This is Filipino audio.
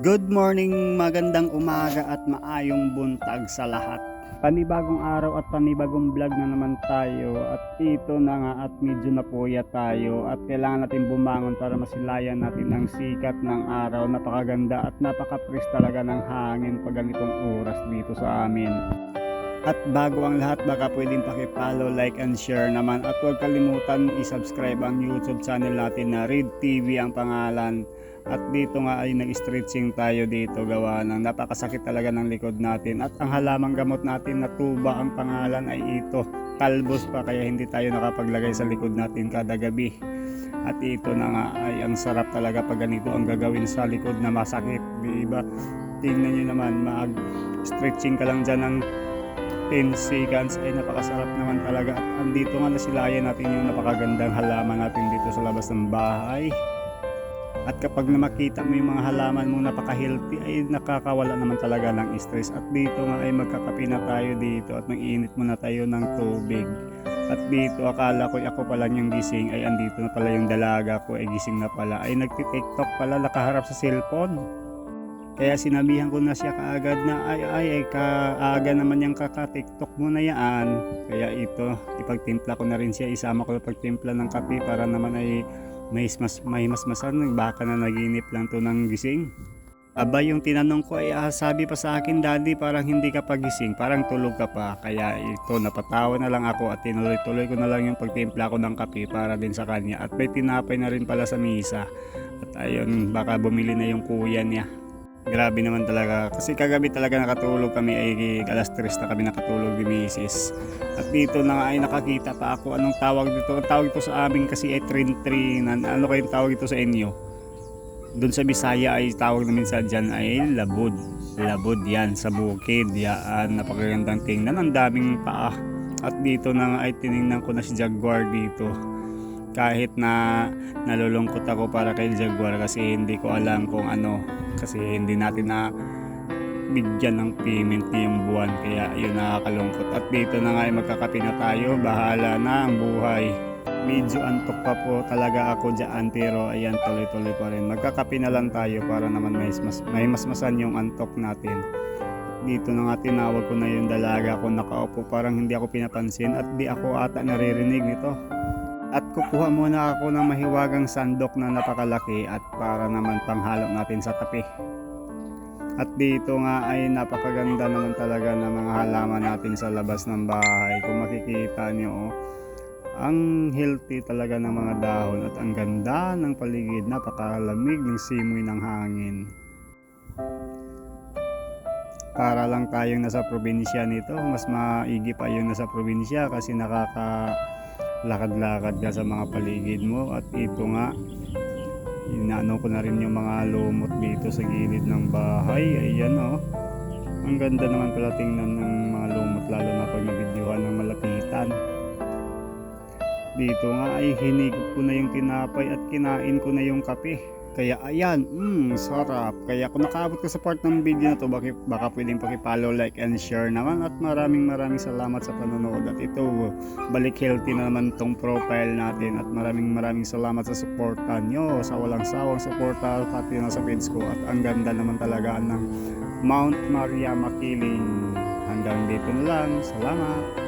Good morning, magandang umaga at maayong buntag sa lahat. Panibagong araw at panibagong vlog na naman tayo at ito na nga at medyo napuyat tayo at kailangan natin bumangon para masilayan natin ang sikat ng araw. Napakaganda at napaka-fresh talaga ng hangin pag ganitong oras dito sa amin. At bago ang lahat, baka pwedeng pakipollow, like and share naman at huwag kalimutan i-subscribe ang YouTube channel natin na Reed TV ang pangalan. At dito nga ay nag-stretching tayo dito, gawa ng napakasakit talaga ng likod natin. At ang halamang gamot natin na tuba ang pangalan ay ito, talbos pa, kaya hindi tayo nakapaglagay sa likod natin kada gabi. At ito na nga ay ang sarap talaga pag ganito ang gagawin sa likod na masakit, diba? Tingnan nyo naman, mag-stretching ka lang dyan ng 10 seconds ay napakasarap naman talaga. At andito nga nasilayan natin yung napakagandang halaman natin dito sa labas ng bahay. At kapag makita mo yung mga halaman mong napaka-healthy ay nakakawala naman talaga ng stress. At dito nga ay magkakape na tayo dito at mag-init muna tayo ng tubig. At dito akala ko ako pala yung gising ay andito na pala yung dalaga ko ay gising na pala. Ay nagti-tiktok pala, nakaharap sa cellphone. Kaya sinabihan ko na siya kaagad na ay kaaga naman yung kaka-tiktok mo na yan. Kaya ito, ipagtimpla ko na rin siya, isama ko pagtimpla ng kape para naman ay may masmasan, baka na naginip lang to ng gising. Aba, yung tinanong ko ay sabi pa sa akin, Daddy, parang hindi ka pa gising, parang tulog ka pa. Kaya ito, napatawa na lang ako at tinuloy-tuloy ko na lang yung pagtimpla ko ng kape para din sa kanya. At may tinapay na rin pala sa misa. At ayun, baka bumili na yung kuya niya. Grabe naman talaga, kasi kagabi talaga nakatulog kami ay alas 3 na kami nakatulog ni Mrs. At dito na nga ay nakakita pa ako, anong tawag dito? Ang tawag ito sa amin kasi ay trin-trin. Ano kayong tawag ito sa inyo? Doon sa Bisaya ay tawag namin sa dyan ay labud. Labud yan, sa bukid yan, napakagandang tingnan, ang daming paa. At dito na nga ay tinignan ko na si Jaguar dito. Kahit na nalulungkot ako para kay Jaguar kasi hindi ko alam kung ano, kasi hindi natin na bigyan ng payment ngayong buwan, kaya yun nakakalungkot. At dito na nga ay magkakape na tayo, bahala na ang buhay. Medyo antok pa po talaga ako dyan, pero ayan, tuloy-tuloy pa rin. Magkakape na lang tayo para naman may masmasan yung antok natin. Dito na nga tinawag ko na yung dalaga ko, nakaupo, parang hindi ako pinapansin at di ako ata naririnig nito. At kukuha muna ako ng mahiwagang sandok na napakalaki at para naman panghalo natin sa kape. At dito nga ay napakaganda naman talaga ng mga halaman natin sa labas ng bahay. Kung makikita nyo, ang healthy talaga ng mga dahon at ang ganda ng paligid, napakalamig ng simoy ng hangin. Para lang tayong nasa probinsya nito, mas maigi pa yung nasa probinsya kasi lakad-lakad ka sa mga paligid mo. At ito nga, inaano ko na rin yung mga lumot dito sa gilid ng bahay. Ayan oh, ang ganda naman pala tingnan ng mga lumot, lalo na pag nabidyohan ng malapitan. Dito nga ay hinigop ko na yung tinapay at kinain ko na yung kape. Kaya ayan, sarap. Kaya kung nakaabot ka sa part ng video na to, baka pwedeng pakipollow, like and share naman. At maraming salamat sa panonood. At ito, balik healthy na naman tong profile natin. At maraming salamat sa suporta nyo, sa walang sawang suporta, pati na sa page ko. At ang ganda naman talaga ng Mount Maria Makiling. Hanggang dito na lang. Salamat.